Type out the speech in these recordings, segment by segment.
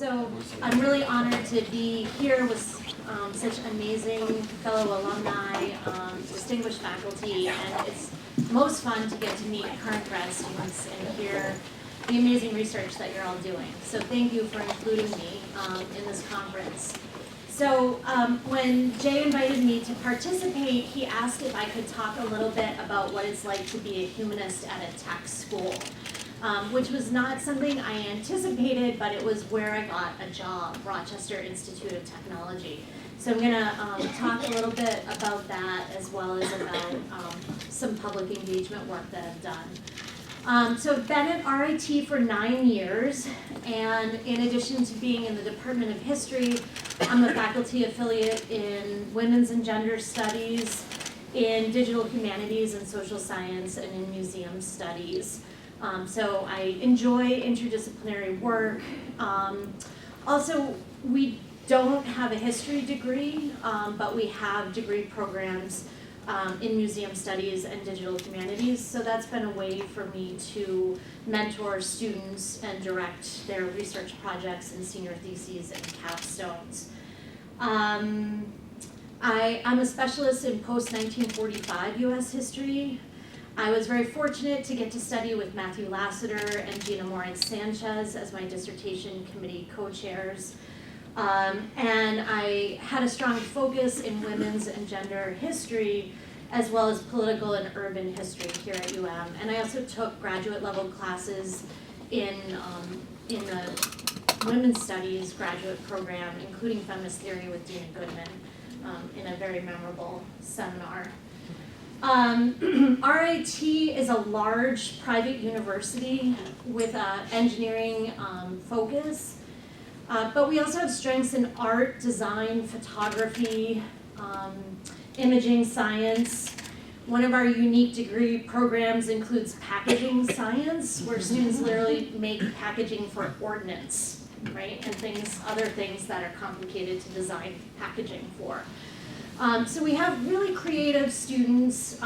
So I'm really honored to be here with such amazing fellow alumni, distinguished faculty, and it's most fun to get to meet current grad students and hear the amazing research that you're all doing. So thank you for including me in this conference. So when Jay invited me to participate, he asked if I could talk a little bit about what it's like to be a humanist at a tech school, which was not something I anticipated, but it was where I got a job, Rochester Institute of Technology. So I'm going to talk a little bit about that, as well as about some public engagement work that I've done. So I've been at RIT for 9 years, and in addition to being in the Department of History, I'm a faculty affiliate in Women's and Gender Studies, in Digital Humanities and Social Science, and in Museum Studies. So I enjoy interdisciplinary work. Also, we don't have a history degree, but we have degree programs in museum studies and digital humanities, so that's been a way for me to mentor students and direct their research projects and senior theses and capstones. I'm a specialist in post-1945 U.S. history. I was very fortunate to get to study with Matthew Lassiter and Gina Moritz-Sanchez as my dissertation committee co-chairs. And I had a strong focus in women's and gender history, as well as political and urban history here at UM. And I also took graduate level classes in the women's studies graduate program, including feminist theory with Dina Goodman, in a very memorable seminar. RIT is a large private university with an engineering focus. But we also have strengths in art, design, photography, imaging science. One of our unique degree programs includes packaging science, where students literally make packaging for ordnance, right? And other things that are complicated to design packaging for. So we have really creative students.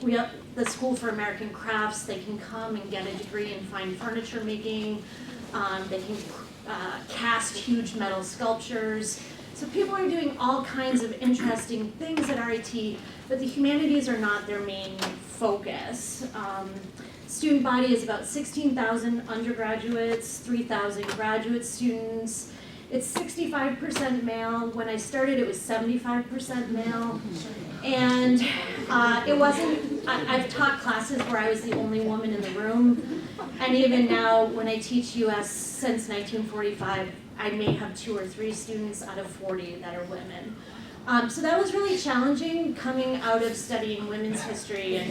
We have the School for American Crafts. They can come and get a degree in fine furniture making. They can cast huge metal sculptures. So people are doing all kinds of interesting things at RIT, but the humanities are not their main focus. Student body is about 16,000 undergraduates, 3,000 graduate students. It's 65% male. When I started, it was 75% male. And it wasn't, I've taught classes where I was the only woman in the room. And even now, when I teach US since 1945, I may have 2 or 3 students out of 40 that are women. So that was really challenging coming out of studying women's history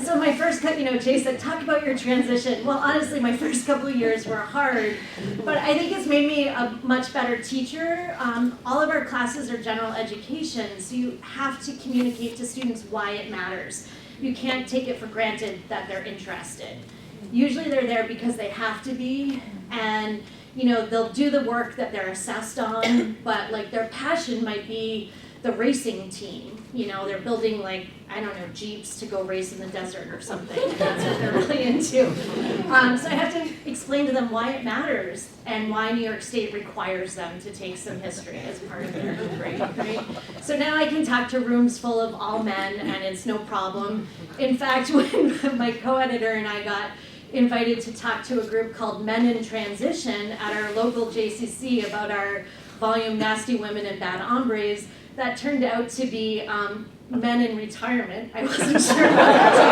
so my first, Jay said, talk about your transition. Well, honestly, my first couple of years were hard, but I think it's made me a much better teacher. All of our classes are general education, so you have to communicate to students why it matters. You can't take it for granted that they're interested. Usually they're there because they have to be, and they'll do the work that they're assessed on, but like their passion might be the racing team. They're building Jeeps to go race in the desert or something. That's what they're really into. So I have to explain to them why it matters and why New York State requires them to take some history as part of their degree, right? So now I can talk to rooms full of all men, and it's no problem. In fact, when my co-editor and I got invited to talk to a group called Men in Transition at our local JCC about our volume Nasty Women and Bad Hombres, that turned out to be men in retirement. I wasn't sure about that.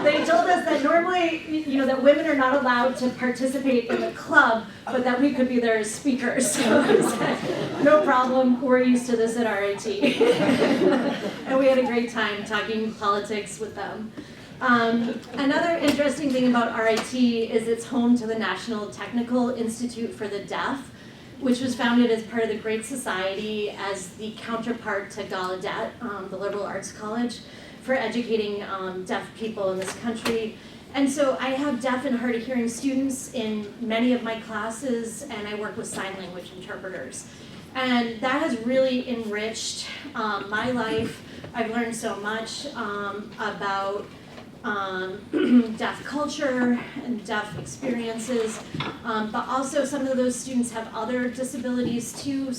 They told us that normally, that women are not allowed to participate in the club, but that we could be there as speakers. So I said, no problem, we're used to this at RIT. And we had a great time talking politics with them. Another interesting thing about RIT is it's home to the National Technical Institute for the Deaf, which was founded as part of the Great Society as the counterpart to Gallaudet, the liberal arts college, for educating deaf people in this country. And so I have deaf and hard of hearing students in many of my classes, and I work with sign language interpreters. And that has really enriched my life. I've learned so much about deaf culture and deaf experiences, but also some of those students have other disabilities too,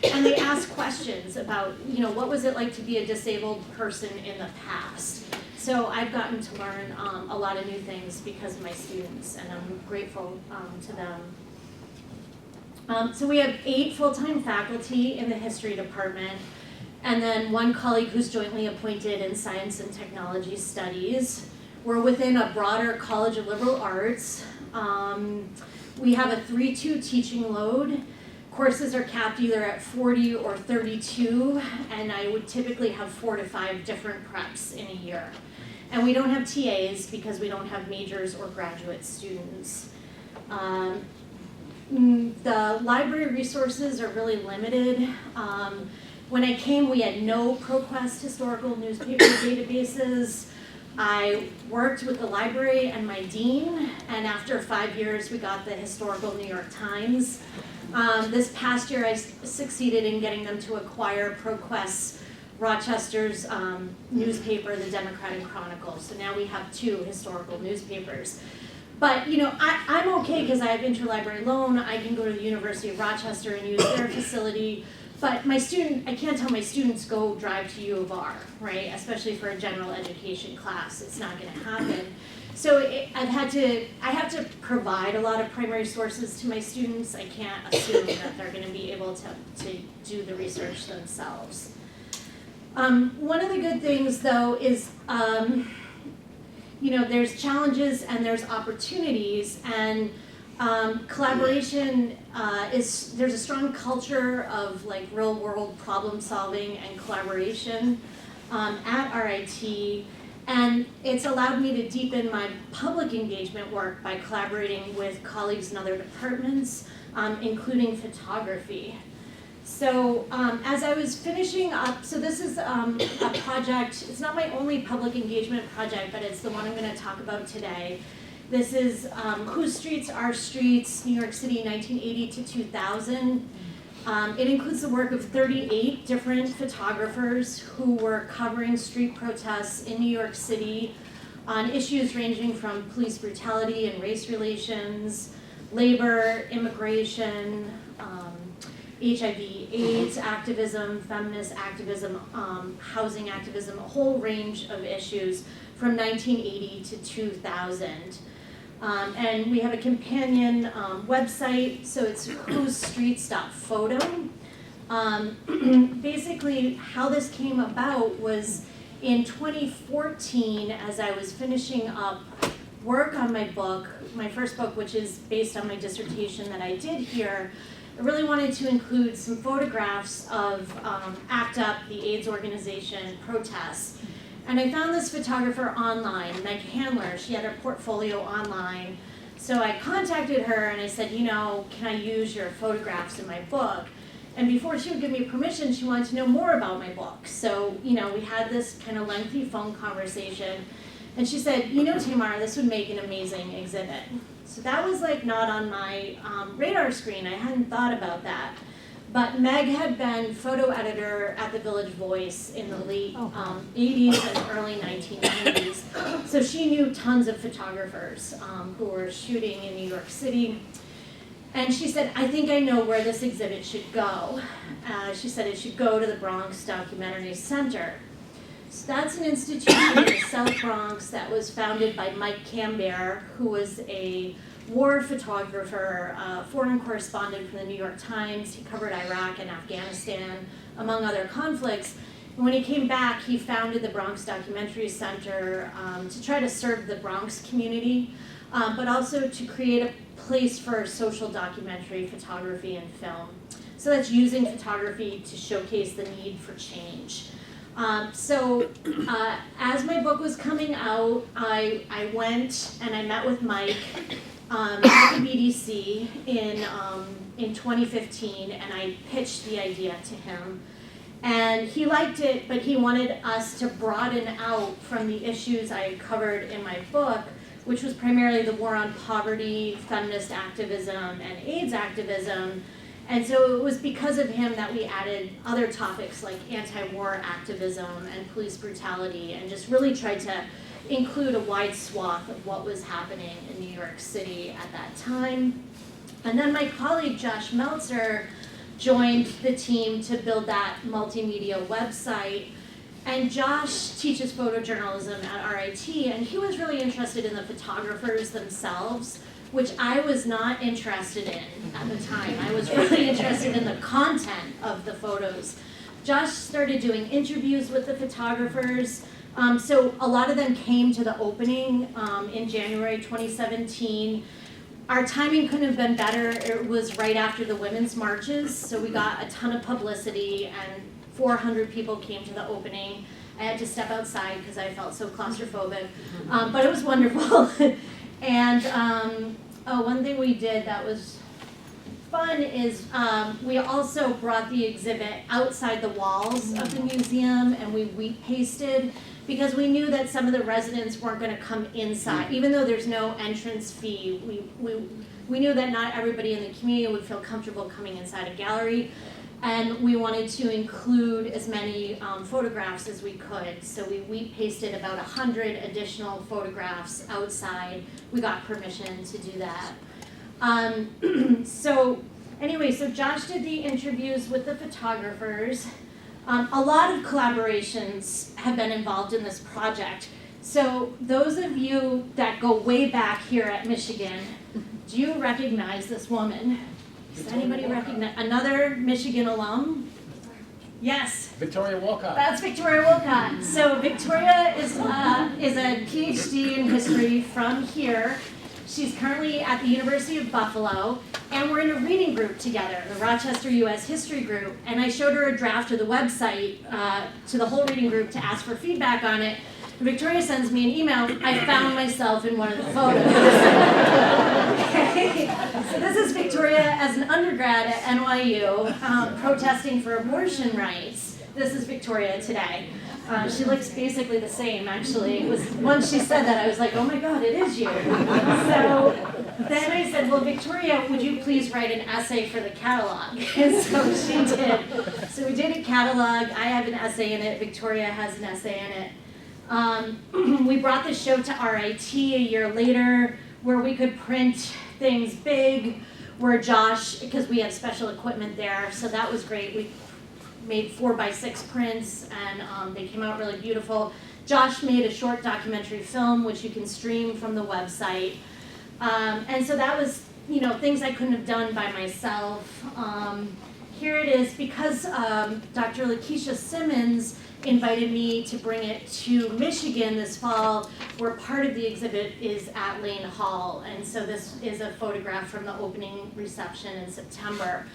and they ask questions about, what was it like to be a disabled person in the past? So I've gotten to learn a lot of new things because of my students, and I'm grateful to them. So we have 8 full-time faculty in the history department, and then 1 colleague who's jointly appointed in science and technology studies. We're within a broader College of Liberal Arts. We have a 3-2 teaching load. Courses are capped either at 40 or 32, and I would typically have 4 to 5 different preps in a year. And we don't have TAs because we don't have majors or graduate students. The library resources are really limited. When I came, we had no ProQuest historical newspaper databases. I worked with the library and my dean, and after 5 years, we got the historical New York Times. This past year, I succeeded in getting them to acquire ProQuest's Rochester's newspaper, the Democratic Chronicle. So now we have 2 historical newspapers. But, I'm okay because I have interlibrary loan. I can go to the University of Rochester and use their facility. But I can't tell my students go drive to U of R, right? Especially for a general education class. It's not going to happen. So I have to provide a lot of primary sources to my students. I can't assume that they're going to be able to do the research themselves. One of the good things, though, is there's challenges and there's opportunities, and collaboration there's a strong culture of real world problem solving and collaboration at RIT, and it's allowed me to deepen my public engagement work by collaborating with colleagues in other departments, including photography. So as I was finishing up, so this is a project, it's not my only public engagement project, but it's the one I'm going to talk about today. This is Whose Streets, Our Streets, New York City, 1980 to 2000. It includes the work of 38 different photographers who were covering street protests in New York City on issues ranging from police brutality and race relations, labor, immigration, HIV/AIDS activism, feminist activism, housing activism, a whole range of issues from 1980 to 2000. And we have a companion website, so it's whosestreets.photo. Basically, how this came about was in 2014, as I was finishing up work on my book, my first book, which is based on my dissertation that I did here, I really wanted to include some photographs of ACT UP, the AIDS organization, protests. And I found this photographer online, Meg Handler. She had her portfolio online. So I contacted her and I said, can I use your photographs in my book? And before she would give me permission, she wanted to know more about my book. So, we had this kind of lengthy phone conversation. And she said, Tamar, this would make an amazing exhibit. So that was not on my radar screen. I hadn't thought about that. But Meg had been photo editor at the Village Voice in the late 80s and early 1990s. So she knew tons of photographers who were shooting in New York City. And she said, I think I know where this exhibit should go. She said it should go to the Bronx Documentary Center. So that's an institution in the South Bronx that was founded by Mike Camber, who was a war photographer, foreign correspondent from the New York Times. He covered Iraq and Afghanistan, among other conflicts. And when he came back, he founded the Bronx Documentary Center to try to serve the Bronx community, but also to create a place for social documentary photography and film. So that's using photography to showcase the need for change. As my book was coming out, I went and I met with Mike at the BDC in 2015, and I pitched the idea to him. And he liked it, but he wanted us to broaden out from the issues I had covered in my book, which was primarily the war on poverty, feminist activism, and AIDS activism, And so it was because of him that we added other topics like anti-war activism and police brutality, and just really tried to include a wide swath of what was happening in New York City at that time. And then my colleague Josh Meltzer joined the team to build that multimedia website. And Josh teaches photojournalism at RIT, and he was really interested in the photographers themselves, which I was not interested in at the time. I was really interested in the content of the photos. Josh started doing interviews with the photographers. So a lot of them came to the opening in January 2017. Our timing couldn't have been better. It was right after the women's marches, so we got a ton of publicity, and 400 people came to the opening. I had to step outside because I felt so claustrophobic, but it was wonderful. And one thing we did that was fun is we also brought the exhibit outside the walls of the museum, and we wheat pasted, because we knew that some of the residents weren't going to come inside. Even though there's no entrance fee, we knew that not everybody in the community would feel comfortable coming inside a gallery, and we wanted to include as many photographs as we could. So we wheat pasted about 100 additional photographs outside. We got permission to do that. So Josh did the interviews with the photographers. A lot of collaborations have been involved in this project. So those of you that go way back here at Michigan, do you recognize this woman? Does anybody recognize? Another Michigan alum? Yes. Victoria Wolcott. That's Victoria Wolcott. So Victoria is a PhD in history from here. She's currently at the University of Buffalo, and we're in a reading group together, the Rochester U.S. History Group, and I showed her a draft of the website to the whole reading group to ask for feedback on it. And Victoria sends me an email, I found myself in one of the photos. Okay. So this is Victoria as an undergrad at NYU, protesting for abortion rights. This is Victoria today. She looks basically the same, actually. It was, once she said that, I was like, oh my God, it is you. So then I said, well, Victoria, would you please write an essay for the catalog? And so she did. So we did a catalog. I have an essay in it. Victoria has an essay in it. We brought the show to RIT a year later, where we could print things big, where Josh, because we had special equipment there, so that was great. We made 4x6 prints, and they came out really beautiful. Josh made a short documentary film, which you can stream from the website. And so that was, things I couldn't have done by myself. Here it is, because Dr. Lakeisha Simmons invited me to bring it to Michigan this fall, where part of the exhibit is at Lane Hall. And so this is a photograph from the opening reception in September.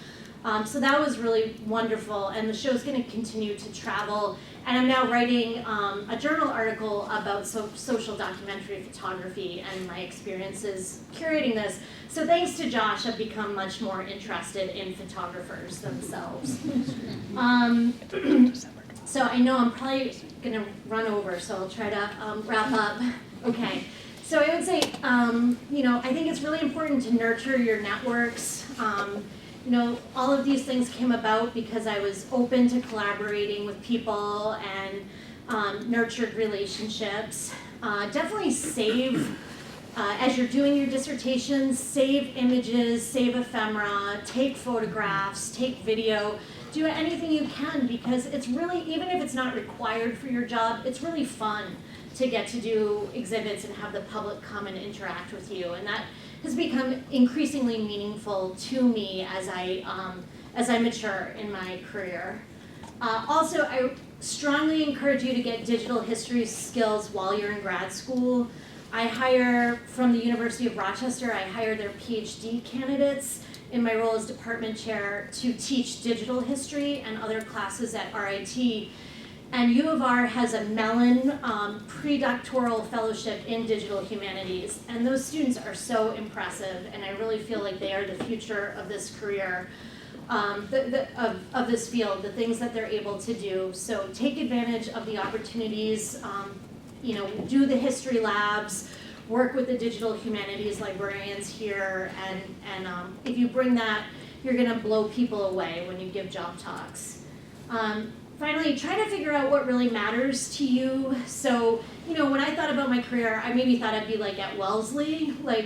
So that was really wonderful, and the show's going to continue to travel. And I'm now writing a journal article about social documentary photography and my experiences curating this. So thanks to Josh, I've become much more interested in photographers themselves. So I know I'm probably going to run over, so I'll try to wrap up. Okay. So I would say, I think it's really important to nurture your networks. All of these things came about because I was open to collaborating with people and nurtured relationships. Definitely save, as you're doing your dissertations, save images, save ephemera, take photographs, take video, do anything you can, because it's really, even if it's not required for your job, it's really fun to get to do exhibits and have the public come and interact with you. And that has become increasingly meaningful to me as I mature in my career. Also, I strongly encourage you to get digital history skills while you're in grad school. I hire, from the University of Rochester, I hire their PhD candidates in my role as department chair to teach digital history and other classes at RIT. And U of R has a Mellon pre-doctoral fellowship in digital humanities. And those students are so impressive, and I really feel like they are the future of this career, of this field, the things that they're able to do. So take advantage of the opportunities, do the history labs, work with the digital humanities librarians here, and if you bring that, you're gonna blow people away when you give job talks. Finally, try to figure out what really matters to you. So, when I thought about my career, I maybe thought I'd be like at Wellesley, I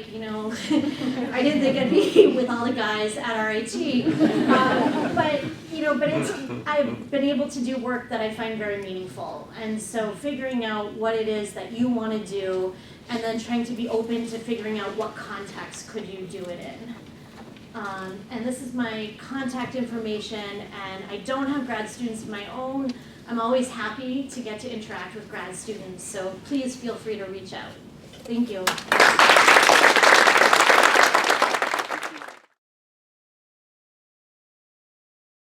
didn't think I'd be with all the guys at RIT. But I've been able to do work that I find very meaningful. And so figuring out what it is that you want to do, and then trying to be open to figuring out what context could you do it in. And this is my contact information, and I don't have grad students of my own. I'm always happy to get to interact with grad students, so please feel free to reach out. Thank you.